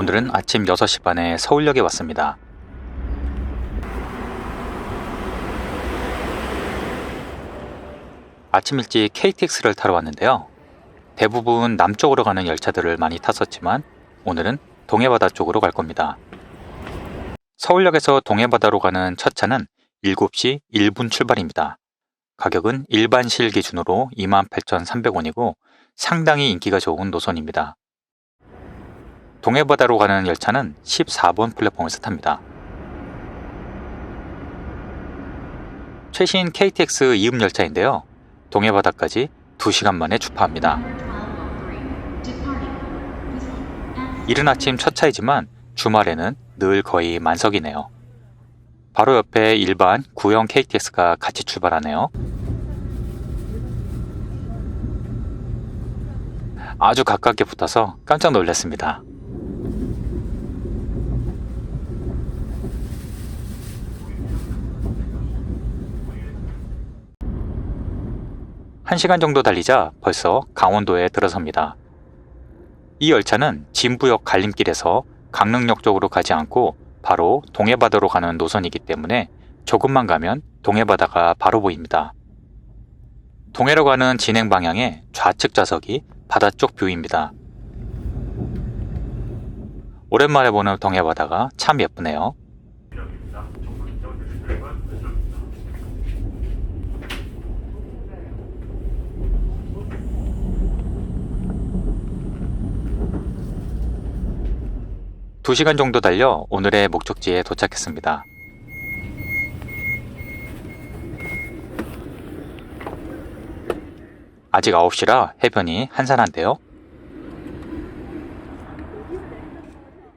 오늘은 아침 6시 반에 서울역에 왔습니다. 아침 일찍 KTX를 타러 왔는데요. 대부분 남쪽으로 가는 열차들을 많이 탔었지만 오늘은 동해바다 쪽으로 갈 겁니다. 서울역에서 동해바다로 가는 첫 차는 7시 1분 출발입니다. 가격은 일반실 기준으로 28,300원이고 상당히 인기가 좋은 노선입니다. 동해바다로 가는 열차는 14번 플랫폼에서 탑니다. 최신 KTX 이음 열차인데요. 동해바다까지 2시간 만에 주파합니다. 이른 아침 첫 차이지만 주말에는 늘 거의 만석이네요. 바로 옆에 일반 구형 KTX가 같이 출발하네요. 아주 가깝게 붙어서 깜짝 놀랐습니다. 한 시간 정도 달리자 벌써 강원도에 들어섭니다. 이 열차는 진부역 갈림길에서 강릉역 쪽으로 가지 않고 바로 동해바다로 가는 노선이기 때문에 조금만 가면 동해바다가 바로 보입니다. 동해로 가는 진행 방향의 좌측 좌석이 바다 쪽 뷰입니다. 오랜만에 보는 동해바다가 참 예쁘네요. 두 시간 정도 달려 오늘의 목적지에 도착했습니다. 아직 9시라 해변이 한산한데요.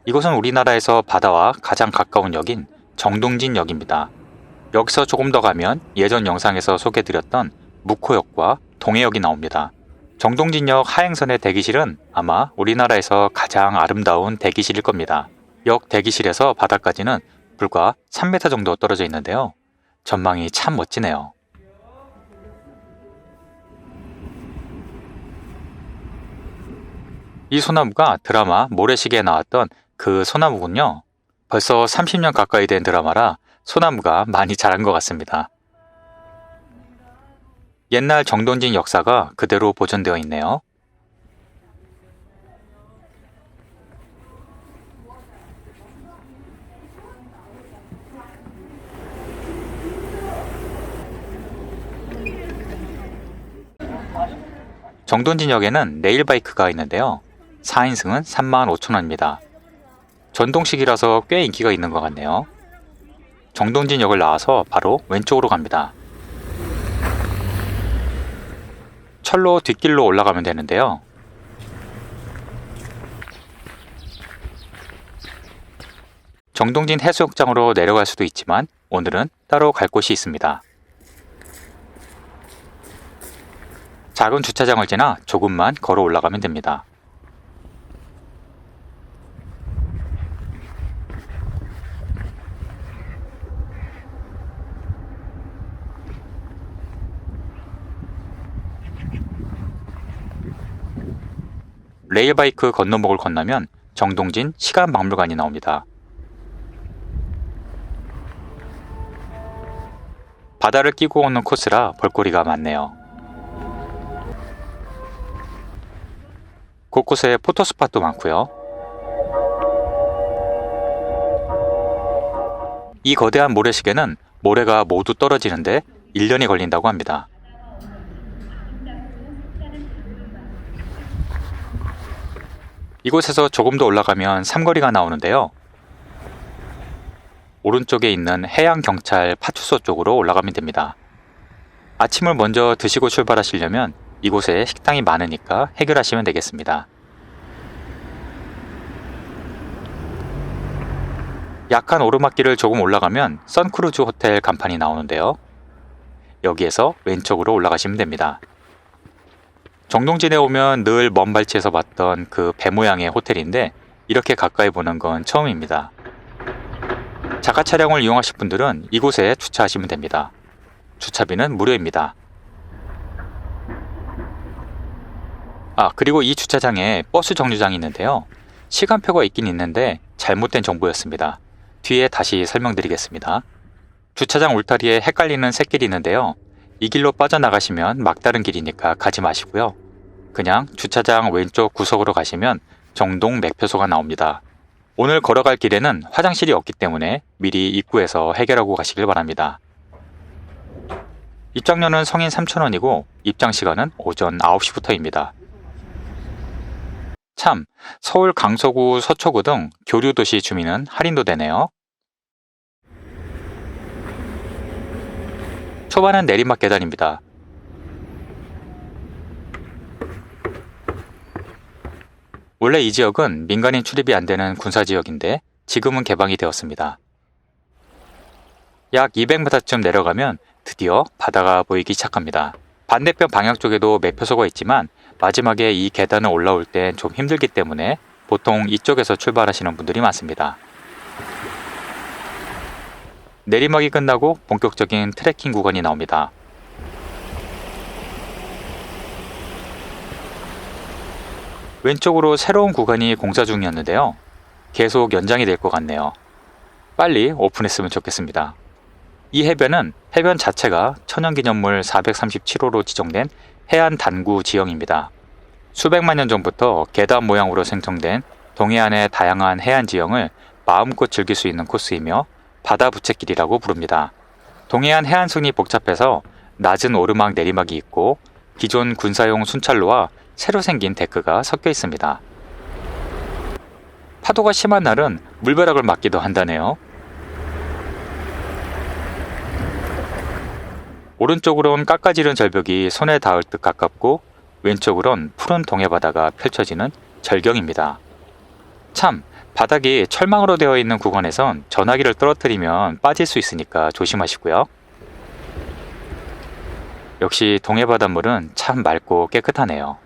이곳은 우리나라에서 바다와 가장 가까운 역인 정동진역입니다. 여기서 조금 더 가면 예전 영상에서 소개해드렸던 묵호역과 동해역이 나옵니다. 정동진역 하행선의 대기실은 아마 우리나라에서 가장 아름다운 대기실일 겁니다. 역 대기실에서 바다까지는 불과 3m 정도 떨어져 있는데요. 전망이 참 멋지네요. 이 소나무가 드라마 모래시계에 나왔던 그 소나무군요. 벌써 30년 가까이 된 드라마라 소나무가 많이 자란 것 같습니다. 옛날 정동진 역사가 그대로 보존되어 있네요. 정동진역에는 레일바이크가 있는데요. 4인승은 35,000원입니다. 전동식이라서 꽤 인기가 있는 것 같네요. 정동진역을 나와서 바로 왼쪽으로 갑니다. 철로 뒷길로 올라가면 되는데요. 정동진 해수욕장으로 내려갈 수도 있지만 오늘은 따로 갈 곳이 있습니다. 작은 주차장을 지나 조금만 걸어 올라가면 됩니다. 레일바이크 건너목을 건너면 정동진 시간박물관이 나옵니다. 바다를 끼고 오는 코스라 볼거리가 많네요. 곳곳에 포토스팟도 많고요. 이 거대한 모래시계는 모래가 모두 떨어지는데 1년이 걸린다고 합니다. 이곳에서 조금 더 올라가면 삼거리가 나오는데요. 오른쪽에 있는 해양경찰 파출소 쪽으로 올라가면 됩니다. 아침을 먼저 드시고 출발하시려면 이곳에 식당이 많으니까 해결하시면 되겠습니다. 약한 오르막길을 조금 올라가면 선크루즈 호텔 간판이 나오는데요. 여기에서 왼쪽으로 올라가시면 됩니다. 정동진에 오면 늘 먼 발치에서 봤던 그 배 모양의 호텔인데 이렇게 가까이 보는 건 처음입니다. 자가 차량을 이용하실 분들은 이곳에 주차하시면 됩니다. 주차비는 무료입니다. 그리고 이 주차장에 버스 정류장이 있는데요. 시간표가 있긴 있는데 잘못된 정보였습니다. 뒤에 다시 설명드리겠습니다. 주차장 울타리에 헷갈리는 샛길이 있는데요. 이 길로 빠져나가시면 막다른 길이니까 가지 마시고요. 그냥 주차장 왼쪽 구석으로 가시면 정동 매표소가 나옵니다. 오늘 걸어갈 길에는 화장실이 없기 때문에 미리 입구에서 해결하고 가시길 바랍니다. 입장료는 성인 3,000원이고 입장 시간은 오전 9시부터입니다. 참, 서울 강서구, 서초구 등 교류도시 주민은 할인도 되네요. 초반은 내리막 계단입니다. 원래 이 지역은 민간인 출입이 안 되는 군사지역인데 지금은 개방이 되었습니다. 약 200m쯤 내려가면 드디어 바다가 보이기 시작합니다. 반대편 방향 쪽에도 매표소가 있지만 마지막에 이 계단을 올라올 땐 좀 힘들기 때문에 보통 이쪽에서 출발하시는 분들이 많습니다. 내리막이 끝나고 본격적인 트레킹 구간이 나옵니다. 왼쪽으로 새로운 구간이 공사 중이었는데요. 계속 연장이 될 것 같네요. 빨리 오픈했으면 좋겠습니다. 이 해변은 해변 자체가 천연기념물 437호로 지정된 해안단구 지형입니다. 수백만 년 전부터 계단 모양으로 생성된 동해안의 다양한 해안 지형을 마음껏 즐길 수 있는 코스이며 바다 부채길이라고 부릅니다. 동해안 해안선이 복잡해서 낮은 오르막 내리막이 있고 기존 군사용 순찰로와 새로 생긴 데크가 섞여 있습니다. 파도가 심한 날은 물벼락을 맞기도 한다네요. 오른쪽으론 깎아지른 절벽이 손에 닿을 듯 가깝고 왼쪽으론 푸른 동해바다가 펼쳐지는 절경입니다. 참, 바닥이 철망으로 되어 있는 구간에선 전화기를 떨어뜨리면 빠질 수 있으니까 조심하시고요. 역시 동해바닷물은 참 맑고 깨끗하네요.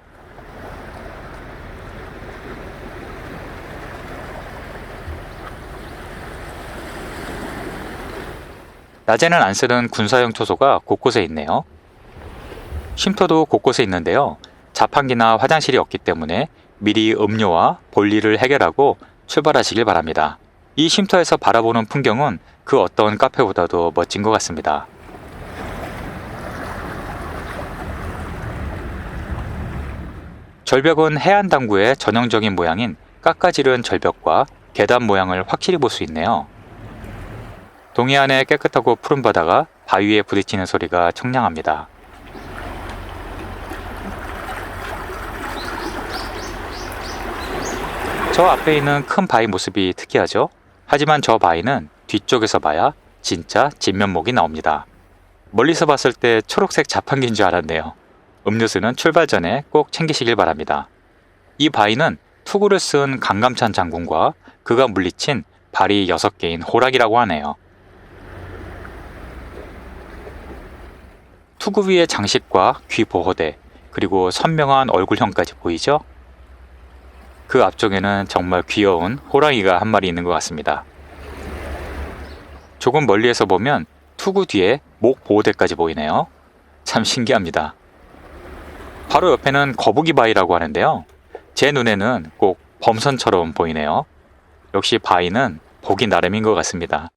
낮에는 안 쓰는 군사용 초소가 곳곳에 있네요. 쉼터도 곳곳에 있는데요. 자판기나 화장실이 없기 때문에 미리 음료와 볼일을 해결하고 출발하시길 바랍니다. 이 쉼터에서 바라보는 풍경은 그 어떤 카페보다도 멋진 것 같습니다. 절벽은 해안당구의 전형적인 모양인 깎아지른 절벽과 계단 모양을 확실히 볼 수 있네요. 동해안의 깨끗하고 푸른 바다가 바위에 부딪히는 소리가 청량합니다. 저 앞에 있는 큰 바위 모습이 특이하죠? 하지만 저 바위는 뒤쪽에서 봐야 진짜 진면목이 나옵니다. 멀리서 봤을 때 초록색 자판기인 줄 알았네요. 음료수는 출발 전에 꼭 챙기시길 바랍니다. 이 바위는 투구를 쓴 강감찬 장군과 그가 물리친 발이 6개인 호랑이라고 하네요. 투구 위의 장식과 귀 보호대, 그리고 선명한 얼굴형까지 보이죠? 그 앞쪽에는 정말 귀여운 호랑이가 한 마리 있는 것 같습니다. 조금 멀리에서 보면 투구 뒤에 목 보호대까지 보이네요. 참 신기합니다. 바로 옆에는 거북이 바위라고 하는데요. 제 눈에는 꼭 범선처럼 보이네요. 역시 바위는 보기 나름인 것 같습니다.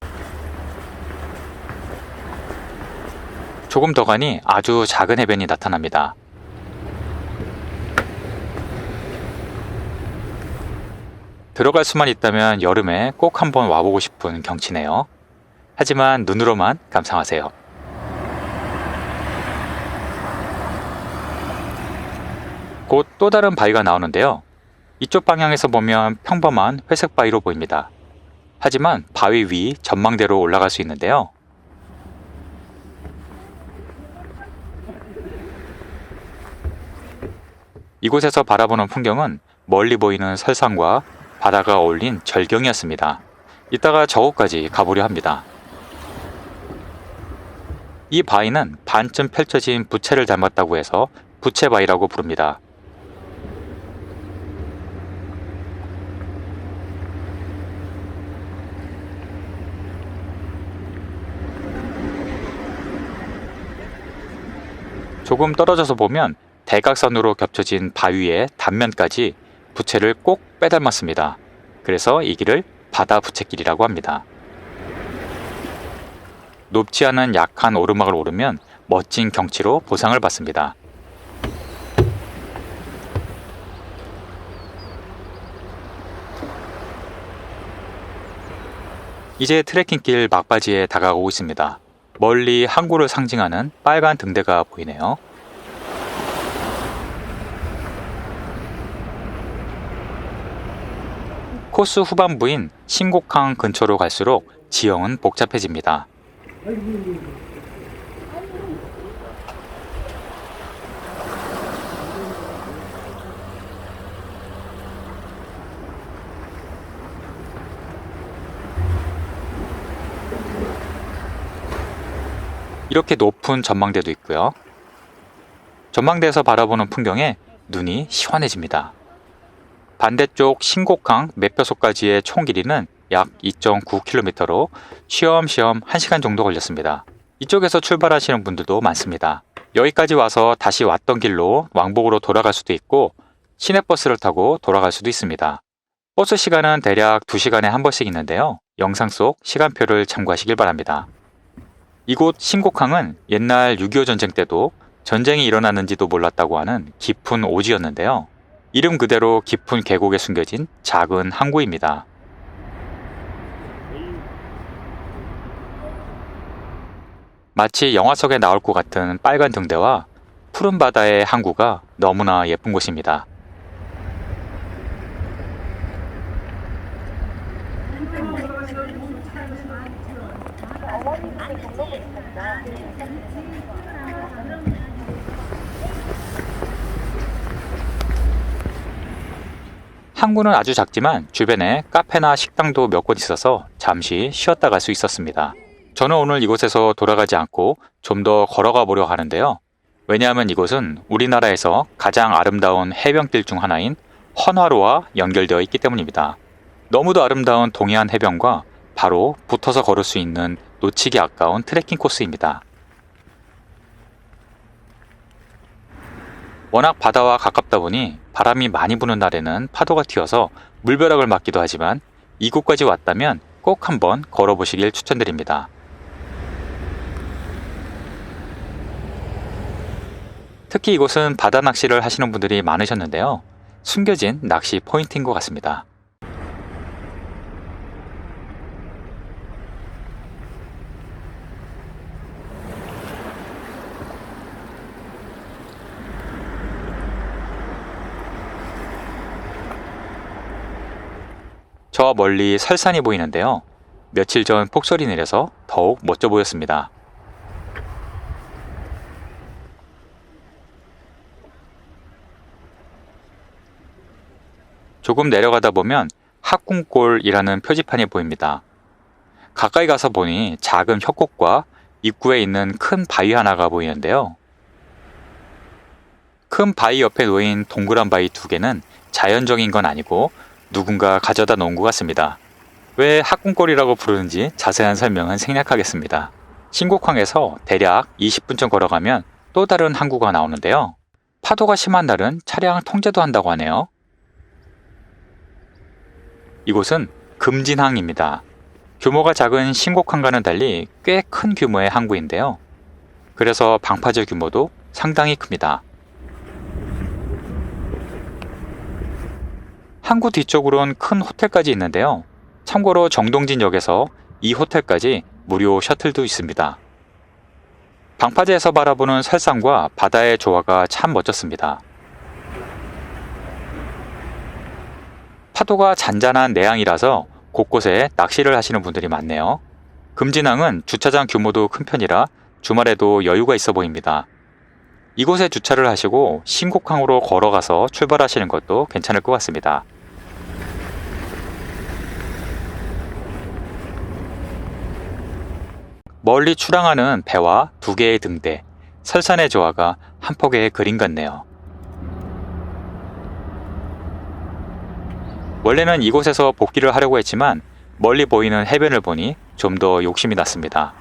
조금 더 가니 아주 작은 해변이 나타납니다. 들어갈 수만 있다면 여름에 꼭 한번 와보고 싶은 경치네요. 하지만 눈으로만 감상하세요. 곧 또 다른 바위가 나오는데요. 이쪽 방향에서 보면 평범한 회색 바위로 보입니다. 하지만 바위 위 전망대로 올라갈 수 있는데요. 이곳에서 바라보는 풍경은 멀리 보이는 설산과 바다가 어울린 절경이었습니다. 이따가 저곳까지 가보려 합니다. 이 바위는 반쯤 펼쳐진 부채를 닮았다고 해서 부채바위라고 부릅니다. 조금 떨어져서 보면 대각선으로 겹쳐진 바위의 단면까지 부채를 꼭 빼닮았습니다. 그래서 이 길을 바다 부채길이라고 합니다. 높지 않은 약한 오르막을 오르면 멋진 경치로 보상을 받습니다. 이제 트레킹길 막바지에 다가오고 있습니다. 멀리 항구를 상징하는 빨간 등대가 보이네요. 코스 후반부인 신곡항 근처로 갈수록 지형은 복잡해집니다. 이렇게 높은 전망대도 있고요. 전망대에서 바라보는 풍경에 눈이 시원해집니다. 반대쪽 신곡항 매표소까지의 총 길이는 약 2.9km로 쉬엄쉬엄 1시간 정도 걸렸습니다. 이쪽에서 출발하시는 분들도 많습니다. 여기까지 와서 다시 왔던 길로 왕복으로 돌아갈 수도 있고 시내버스를 타고 돌아갈 수도 있습니다. 버스 시간은 대략 2시간에 한 번씩 있는데요. 영상 속 시간표를 참고하시길 바랍니다. 이곳 신곡항은 옛날 6.25 전쟁 때도 전쟁이 일어났는지도 몰랐다고 하는 깊은 오지였는데요. 이름 그대로 깊은 계곡에 숨겨진 작은 항구입니다. 마치 영화 속에 나올 것 같은 빨간 등대와 푸른 바다의 항구가 너무나 예쁜 곳입니다. 항구는 아주 작지만 주변에 카페나 식당도 몇 곳 있어서 잠시 쉬었다 갈 수 있었습니다. 저는 오늘 이곳에서 돌아가지 않고 좀 더 걸어가 보려고 하는데요. 왜냐하면 이곳은 우리나라에서 가장 아름다운 해변길 중 하나인 헌화로와 연결되어 있기 때문입니다. 너무도 아름다운 동해안 해변과 바로 붙어서 걸을 수 있는 놓치기 아까운 트레킹 코스입니다. 워낙 바다와 가깝다 보니 바람이 많이 부는 날에는 파도가 튀어서 물벼락을 맞기도 하지만 이곳까지 왔다면 꼭 한번 걸어보시길 추천드립니다. 특히 이곳은 바다 낚시를 하시는 분들이 많으셨는데요. 숨겨진 낚시 포인트인 것 같습니다. 저 멀리 설산이 보이는데요. 며칠 전 폭설이 내려서 더욱 멋져 보였습니다. 조금 내려가다 보면 학궁골이라는 표지판이 보입니다. 가까이 가서 보니 작은 협곡과 입구에 있는 큰 바위 하나가 보이는데요. 큰 바위 옆에 놓인 동그란 바위 2개는 자연적인 건 아니고 누군가 가져다 놓은 것 같습니다. 왜 학궁골이라고 부르는지 자세한 설명은 생략하겠습니다. 신곡항에서 대략 20분쯤 걸어가면 또 다른 항구가 나오는데요. 파도가 심한 날은 차량 통제도 한다고 하네요. 이곳은 금진항입니다. 규모가 작은 신곡항과는 달리 꽤 큰 규모의 항구인데요. 그래서 방파제 규모도 상당히 큽니다. 항구 뒤쪽으론 큰 호텔까지 있는데요. 참고로 정동진역에서 이 호텔까지 무료 셔틀도 있습니다. 방파제에서 바라보는 설산과 바다의 조화가 참 멋졌습니다. 파도가 잔잔한 내항이라서 곳곳에 낚시를 하시는 분들이 많네요. 금진항은 주차장 규모도 큰 편이라 주말에도 여유가 있어 보입니다. 이곳에 주차를 하시고 신곡항으로 걸어가서 출발하시는 것도 괜찮을 것 같습니다. 멀리 출항하는 배와 2개의 등대, 설산의 조화가 한 폭의 그림 같네요. 원래는 이곳에서 복귀를 하려고 했지만 멀리 보이는 해변을 보니 좀 더 욕심이 났습니다.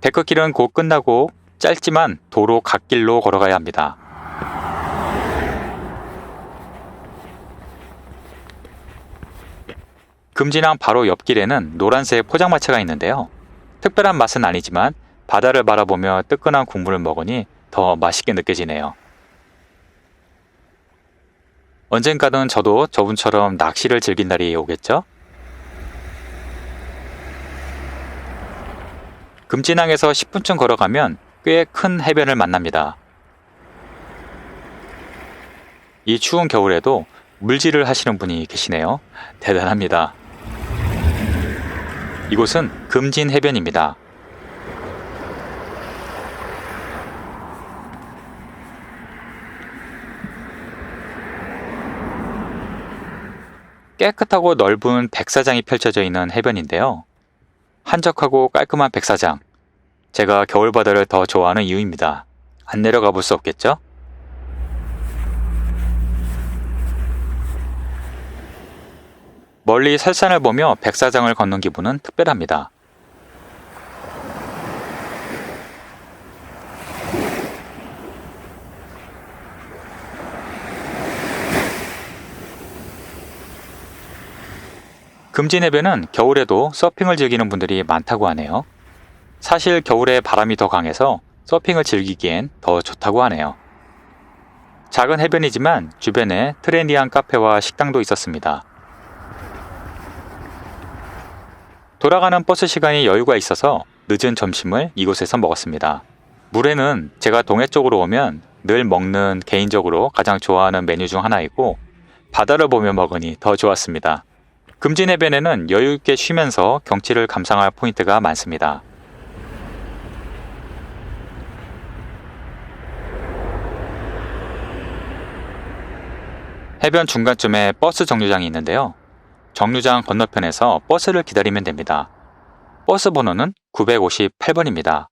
데크길은 곧 끝나고 짧지만 도로 갓길로 걸어가야 합니다. 금진항 바로 옆길에는 노란색 포장마차가 있는데요. 특별한 맛은 아니지만 바다를 바라보며 뜨끈한 국물을 먹으니 더 맛있게 느껴지네요. 언젠가는 저도 저분처럼 낚시를 즐긴 날이 오겠죠? 금진항에서 10분쯤 걸어가면 꽤 큰 해변을 만납니다. 이 추운 겨울에도 물질을 하시는 분이 계시네요. 대단합니다. 이곳은 금진 해변입니다. 깨끗하고 넓은 백사장이 펼쳐져 있는 해변인데요. 한적하고 깔끔한 백사장. 제가 겨울바다를 더 좋아하는 이유입니다. 안 내려가 볼 수 없겠죠? 멀리 설산을 보며 백사장을 걷는 기분은 특별합니다. 금진해변은 겨울에도 서핑을 즐기는 분들이 많다고 하네요. 사실 겨울에 바람이 더 강해서 서핑을 즐기기엔 더 좋다고 하네요. 작은 해변이지만 주변에 트렌디한 카페와 식당도 있었습니다. 돌아가는 버스 시간이 여유가 있어서 늦은 점심을 이곳에서 먹었습니다. 물회는 제가 동해 쪽으로 오면 늘 먹는 개인적으로 가장 좋아하는 메뉴 중 하나이고 바다를 보며 먹으니 더 좋았습니다. 금진해변에는 여유있게 쉬면서 경치를 감상할 포인트가 많습니다. 해변 중간쯤에 버스 정류장이 있는데요. 정류장 건너편에서 버스를 기다리면 됩니다. 버스 번호는 958번입니다.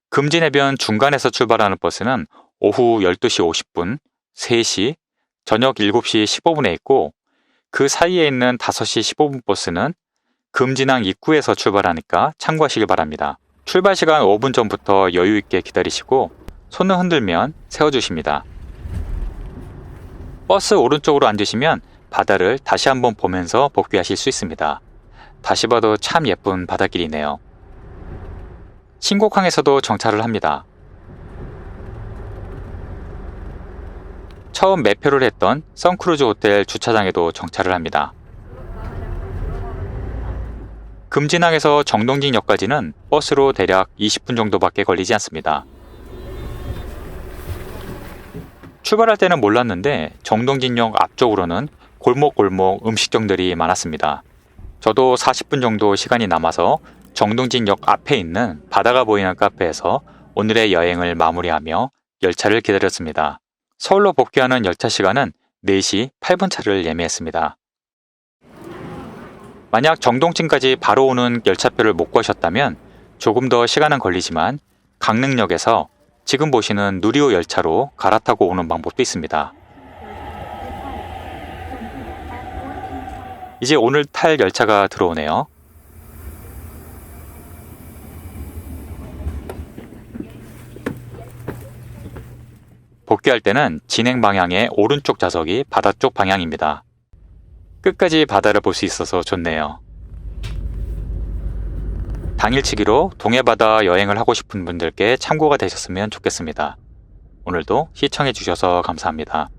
금진해변 중간에서 출발하는 버스는 오후 12시 50분, 3시, 저녁 7시 15분에 있고 그 사이에 있는 5시 15분 버스는 금진항 입구에서 출발하니까 참고하시길 바랍니다. 출발 시간 5분 전부터 여유있게 기다리시고 손을 흔들면 세워주십니다. 버스 오른쪽으로 앉으시면 바다를 다시 한번 보면서 복귀하실 수 있습니다. 다시 봐도 참 예쁜 바닷길이네요. 신곡항에서도 정차를 합니다. 처음 매표를 했던 선크루즈 호텔 주차장에도 정차를 합니다. 금진항에서 정동진역까지는 버스로 대략 20분 정도밖에 걸리지 않습니다. 출발할 때는 몰랐는데 정동진역 앞쪽으로는 골목골목 음식점들이 많았습니다. 저도 40분 정도 시간이 남아서 정동진역 앞에 있는 바다가 보이는 카페에서 오늘의 여행을 마무리하며 열차를 기다렸습니다. 서울로 복귀하는 열차 시간은 4시 8분 차를 예매했습니다. 만약 정동진까지 바로 오는 열차표를 못 구하셨다면 조금 더 시간은 걸리지만 강릉역에서 지금 보시는 누리호 열차로 갈아타고 오는 방법도 있습니다. 이제 오늘 탈 열차가 들어오네요. 복귀할 때는 진행 방향의 오른쪽 좌석이 바다 쪽 방향입니다. 끝까지 바다를 볼 수 있어서 좋네요. 당일치기로 동해바다 여행을 하고 싶은 분들께 참고가 되셨으면 좋겠습니다. 오늘도 시청해 주셔서 감사합니다.